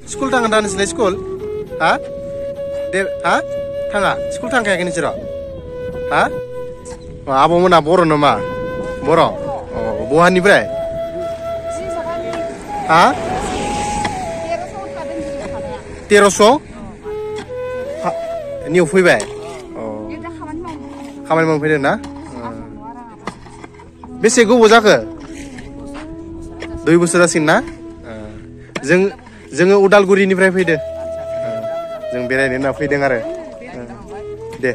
School tangan dan selesai school, ha? Ha? Tanga, school tang kayak gini ciro, ha? Apa mau nabor nama, boro, buah ni bre, ha? Teroso, ni ufui bre, kamu mau pilih na? Besi gue bujak ke? 2 बोसोर जासिगोन ना जोङो उदालगुरिनिफ्राय फैदो जों बेरायनो होनना फैदों आरो दे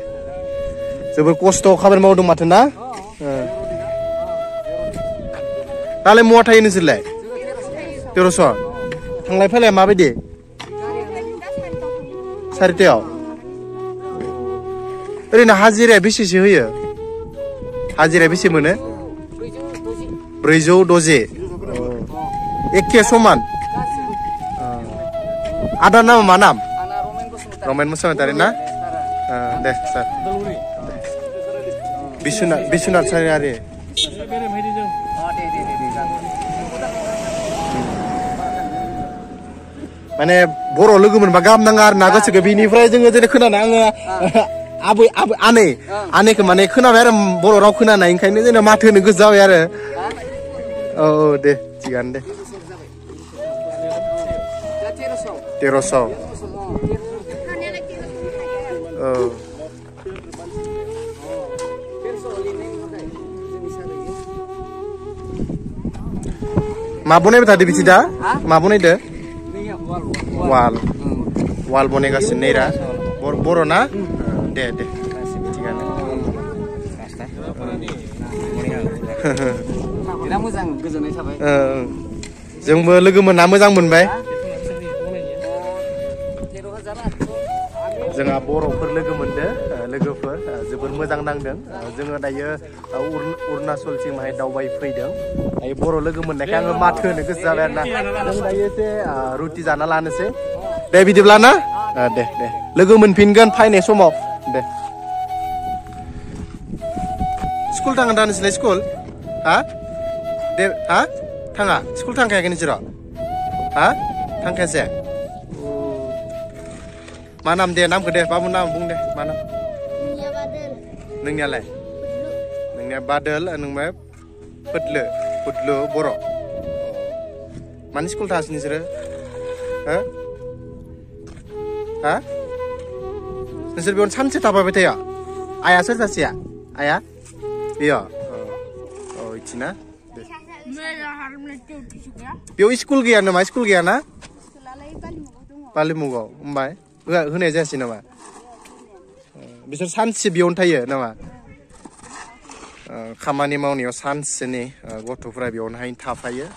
जोबोर खस्थ' खामानि मावदों माथो ना दालाय महा थायो नोंसोरलाय 1300 थांलाय फैलाय माबायदि 4टायाव ओरैनो हाजिराया बेसेसो होयो हाजिराया बेसे मोनो 460 Ekke soman. Ada nama mana? Romain Musamentari na? Deh, sir. Bisunat sehari-hari. Mane boro logo moनबा गाहाम नाङा आरो ना गोसोखौ बिनिफ्राय जोङो जेरै खोनाना आङो आनैखौ माने खोनाबाय आरो बर' राव खोनानाय ओंखायनो जेनेबा माथो होनो गोसो जाबाय आरो औ दे थिगानो दे 1300 मा बनायबाय थादो बिदि दा मा बनायदो वाल बनायगासिनो नैरा बर' ना दे थिगानो मोजां गोजोननाय थाबाय जोंबो लोगो मोनना मोजां मोनबाय जोंहा बर'फोर लोगो मोनदो लोगोफोर जोबोर मोजां नांदों जोङो दायो अरुणाचलसिम माहाय दावबाय फैदों दायो बर' लोगो मोननायखाय आङो माथो होनो गोसो जाबाय आरोना जों दायो एसे रुटि जाना लानोसै दे बिदिब्ला ना दे लोगो मोनफिनगोन फैनाय समाव दे स्कुल थांगोन दा नोंसोरलाय स्कुल हा दे हा थाङा स्कुल थांखायाखै नोंसोर हा थांखायासै मा नाम दे नामखौ दे बाबु नाम बुं दे मा नाम नोंनियालाय नोंनिया बादोल नोंनिया फुदलु बर' मानि स्कुल थाङासै नोंसोरो हा नोंसोर बेयावनो सानसे थाबाय थायो आइया सोर सासेया आइया बेयो इथिना बेयाव स्कुल गैया नामा स्कुल गैया ना बालिमुगाव ओमफ्राय होनाय जायासै नामा बिसोर सानसे बेयावनो थायो नामा खामानि मावनायाव सानसेनि गथ'फोरा बेयावनोहाय थाफायो